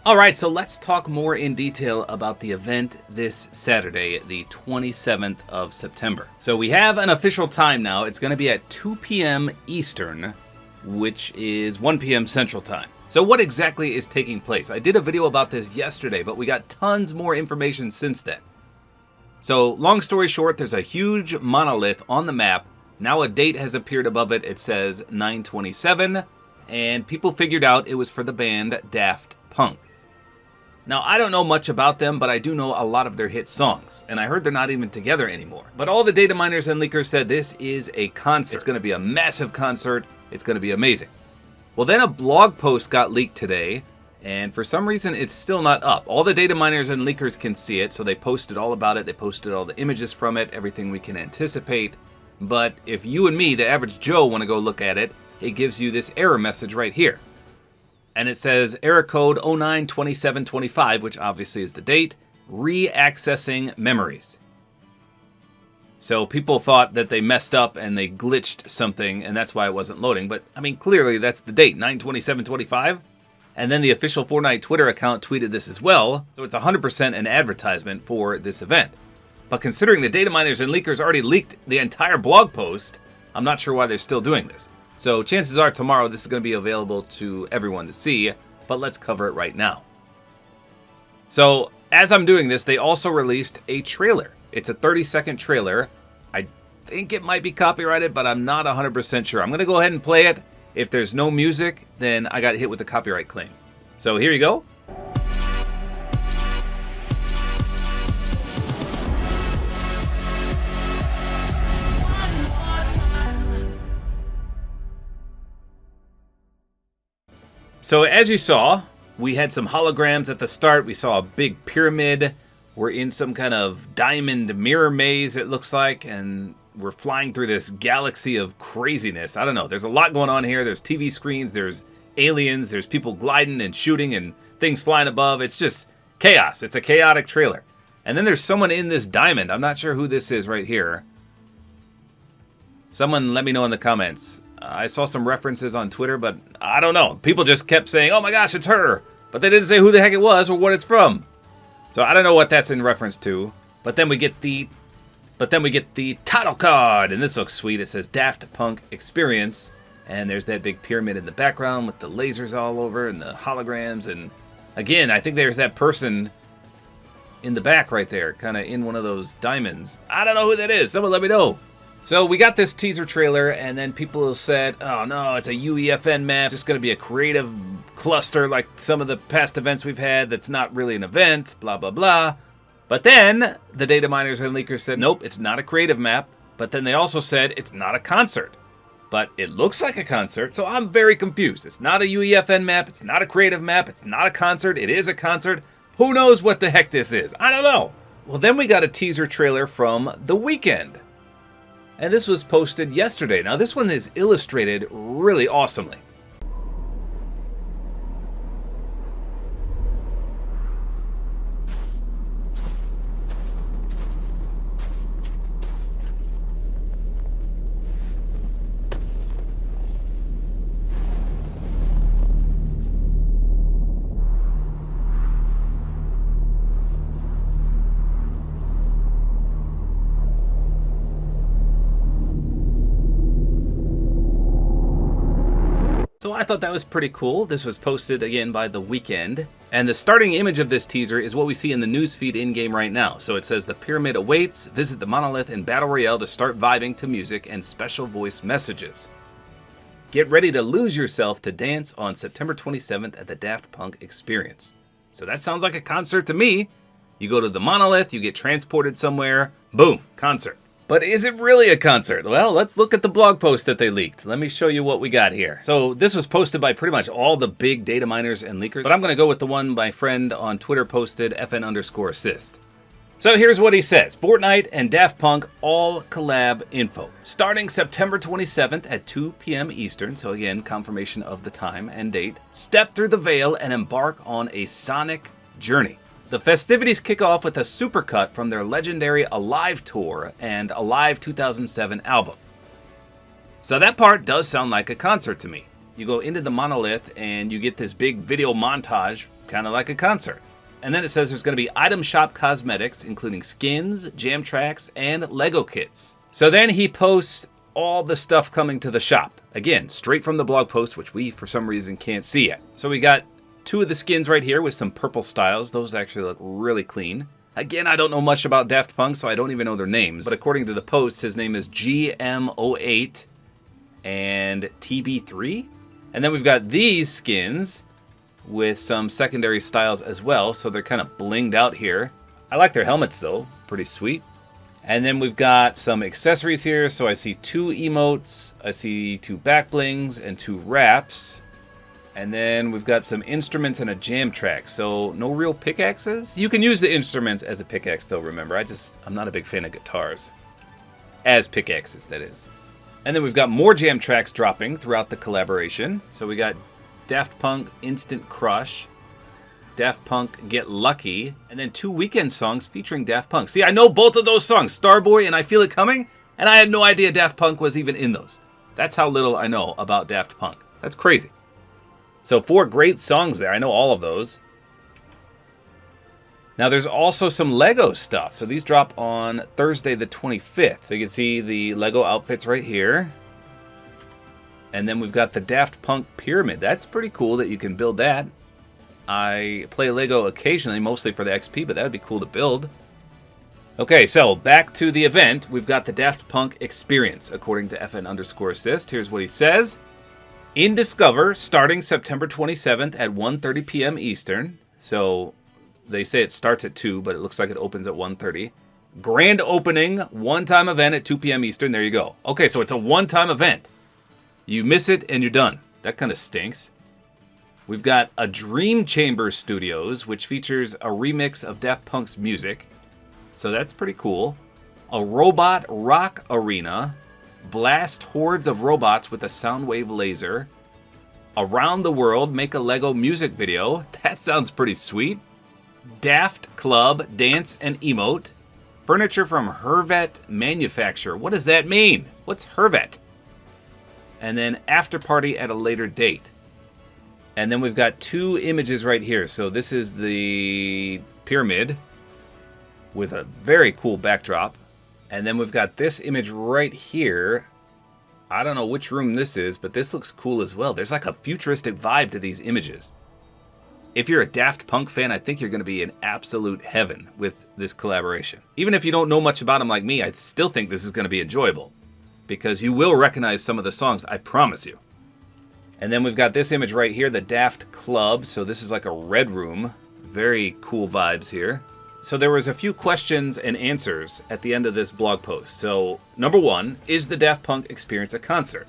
Alright, so let's talk more in detail about the event this Saturday, the 27th of September. So we have an official time now. It's going to be at 2 p.m. Eastern, which is 1 p.m. Central Time. So what exactly is taking place? I did a video about this yesterday, but we got tons more information since then. So long story short, there's a huge monolith on the map. Now a date has appeared above it. It says 9/27, and people figured out it was for the band Daft Punk. Now, I don't know much about them, but I do know a lot of their hit songs, and I heard they're not even together anymore. But all the data miners and leakers said this is a concert. It's going to be a massive concert. It's going to be amazing. Well, then a blog post got leaked today, and for some reason it's still not up. All the data miners and leakers can see it, so they posted all about it. They posted all the images from it, everything we can anticipate. But if you and me, the average Joe, want to go look at it, it gives you this error message right here. And it says error code 092725, which obviously is the date, re-accessing memories. So people thought that they messed up and they glitched something, and that's why it wasn't loading. But, I mean, clearly that's the date, 9/27/25. And then the official Fortnite Twitter account tweeted this as well. So it's 100% an advertisement for this event. But considering the data miners and leakers already leaked the entire blog post, I'm not sure why they're still doing this. So chances are tomorrow this is going to be available to everyone to see, but let's cover it right now. So as I'm doing this, they also released a trailer. It's a 30-second trailer. I think it might be copyrighted, but I'm not 100% sure. I'm going to go ahead and play it. If there's no music, then I got hit with a copyright claim. So here you go. So as you saw, we had some holograms at the start. We saw a big pyramid. We're in some kind of diamond mirror maze, it looks like, and we're flying through this galaxy of craziness. I don't know. There's a lot going on here. There's TV screens. There's aliens. There's people gliding and shooting and things flying above. It's just chaos. It's a chaotic trailer. And then there's someone in this diamond. I'm not sure who this is right here. Someone let me know in the comments. I saw some references on Twitter, but I don't know. People just kept saying, oh my gosh, it's her. But they didn't say who the heck it was or what it's from. So I don't know what that's in reference to. But then we get the title card, and this looks sweet. It says Daft Punk Experience. And there's that big pyramid in the background with the lasers all over and the holograms. And again, I think there's that person in the back right there, kind of in one of those diamonds. I don't know who that is. Someone let me know. So we got this teaser trailer, and then people said, oh no, it's a UEFN map. It's just going to be a creative cluster like some of the past events we've had that's not really an event, blah, blah, blah. But then the data miners and leakers said, nope, it's not a creative map. But then they also said it's not a concert. But it looks like a concert, so I'm very confused. It's not a UEFN map. It's not a creative map. It's not a concert. It is a concert. Who knows what the heck this is? I don't know. Well, then we got a teaser trailer from The Weeknd. And this was posted yesterday. Now, this one is illustrated really awesomely. So I thought that was pretty cool. This was posted again by The Weeknd. And the starting image of this teaser is what we see in the newsfeed in-game right now. So it says the pyramid awaits, visit the monolith in Battle Royale to start vibing to music and special voice messages. Get ready to lose yourself to dance on September 27th at the Daft Punk Experience. So that sounds like a concert to me. You go to the monolith, you get transported somewhere, boom, concert. But is it really a concert? Well, let's look at the blog post that they leaked. Let me show you what we got here. So this was posted by pretty much all the big data miners and leakers, but I'm going to go with the one my friend on Twitter posted, FN_assist. So here's what he says. Fortnite and Daft Punk all collab info. Starting September 27th at 2 p.m. Eastern, so again, confirmation of the time and date, step through the veil and embark on a sonic journey. The festivities kick off with a supercut from their legendary Alive tour and Alive 2007 album. So that part does sound like a concert to me. You go into the monolith and you get this big video montage, kind of like a concert. And then it says there's going to be item shop cosmetics, including skins, jam tracks, and Lego kits. So then he posts all the stuff coming to the shop. Again, straight from the blog post, which we, for some reason, can't see yet. So we got 2 of the skins right here with some purple styles. Those actually look really clean. Again, I don't know much about Daft Punk, so I don't even know their names. But according to the post, his name is GM08 and TB3. And then we've got these skins with some secondary styles as well. So they're kind of blinged out here. I like their helmets, though. Pretty sweet. And then we've got some accessories here. So I see 2 emotes. I see 2 back blings and 2 wraps. And then we've got some instruments and a jam track. So no real pickaxes. You can use the instruments as a pickaxe though, remember. I'm not a big fan of guitars. As pickaxes, that is. And then we've got more jam tracks dropping throughout the collaboration. So we got Daft Punk Instant Crush, Daft Punk Get Lucky, and then 2 weekend songs featuring Daft Punk. See, I know both of those songs, Starboy and I Feel It Coming, and I had no idea Daft Punk was even in those. That's how little I know about Daft Punk. That's crazy. So 4 great songs there. I know all of those. Now there's also some Lego stuff. So these drop on Thursday the 25th. So you can see the Lego outfits right here. And then we've got the Daft Punk Pyramid. That's pretty cool that you can build that. I play Lego occasionally, mostly for the XP, but that would be cool to build. Okay, so back to the event. We've got the Daft Punk Experience, according to FN_assist. Here's what he says. In Discover, starting September 27th at 1:30 p.m. Eastern. So they say it starts at 2, but it looks like it opens at 1:30. Grand opening, one-time event at 2 p.m. Eastern. There you go. Okay, so it's a one-time event. You miss it and you're done. That kind of stinks. We've got a Dream Chamber Studios, which features a remix of Daft Punk's music. So that's pretty cool. A Robot Rock Arena. Blast hordes of robots with a soundwave laser. Around the World, make a Lego music video. That sounds pretty sweet. Daft Club Dance and Emote. Furniture from Hervet Manufacture. What does that mean? What's Hervet? And then After Party at a later date. And then we've got 2 images right here. So this is the pyramid with a very cool backdrop. And then we've got this image right here. I don't know which room this is, but this looks cool as well. There's like a futuristic vibe to these images. If you're a Daft Punk fan, I think you're going to be in absolute heaven with this collaboration. Even if you don't know much about them like me, I still think this is going to be enjoyable. Because you will recognize some of the songs, I promise you. And then we've got this image right here, the Daft Club. So this is like a red room. Very cool vibes here. So there was a few questions and answers at the end of this blog post. So number 1, is the Daft Punk Experience a concert?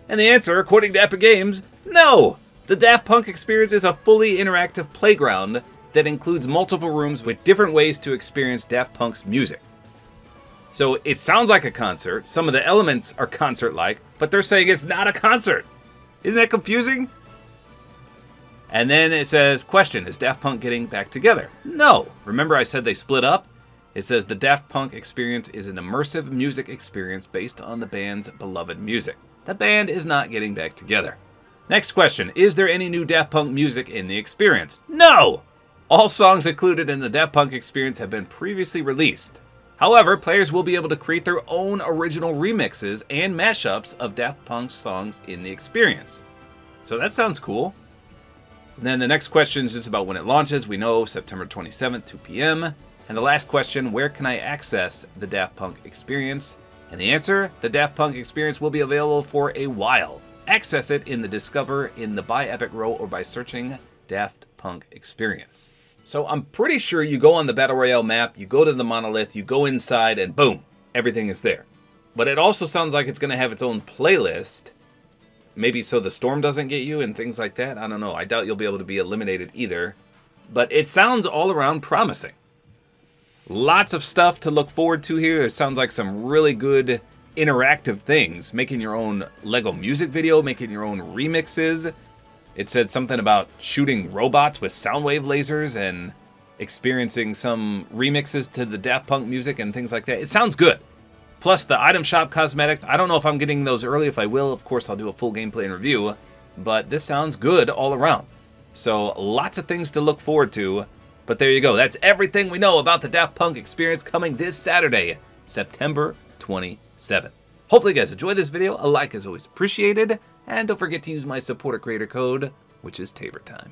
And the answer, according to Epic Games, no! The Daft Punk Experience is a fully interactive playground that includes multiple rooms with different ways to experience Daft Punk's music. So it sounds like a concert. Some of the elements are concert-like, but they're saying it's not a concert. Isn't that confusing? And then it says, question, is Daft Punk getting back together? No. Remember I said they split up? It says the Daft Punk Experience is an immersive music experience based on the band's beloved music. The band is not getting back together. Next question, is there any new Daft Punk music in the experience? No! All songs included in the Daft Punk Experience have been previously released. However, players will be able to create their own original remixes and mashups of Daft Punk's songs in the experience. So that sounds cool. And then the next question is just about when it launches. We know September 27th, 2 p.m. And the last question, where can I access the Daft Punk Experience? And the answer, the Daft Punk Experience will be available for a while. Access it in the Discover, in the Buy Epic row, or by searching Daft Punk Experience. So I'm pretty sure you go on the Battle Royale map, you go to the monolith, you go inside, and boom, everything is there. But it also sounds like it's going to have its own playlist. Maybe so the storm doesn't get you and things like that. I don't know. I doubt you'll be able to be eliminated either. But it sounds all around promising. Lots of stuff to look forward to here. It sounds like some really good interactive things. Making your own Lego music video, making your own remixes. It said something about shooting robots with soundwave lasers and experiencing some remixes to the Daft Punk music and things like that. It sounds good. Plus the item shop cosmetics. I don't know if I'm getting those early. If I will, of course, I'll do a full gameplay and review. But this sounds good all around. So lots of things to look forward to. But there you go. That's everything we know about the Daft Punk experience coming this Saturday, September 27th. Hopefully you guys enjoyed this video. A like is always appreciated. And don't forget to use my Support-A-Creator code, which is tabortime.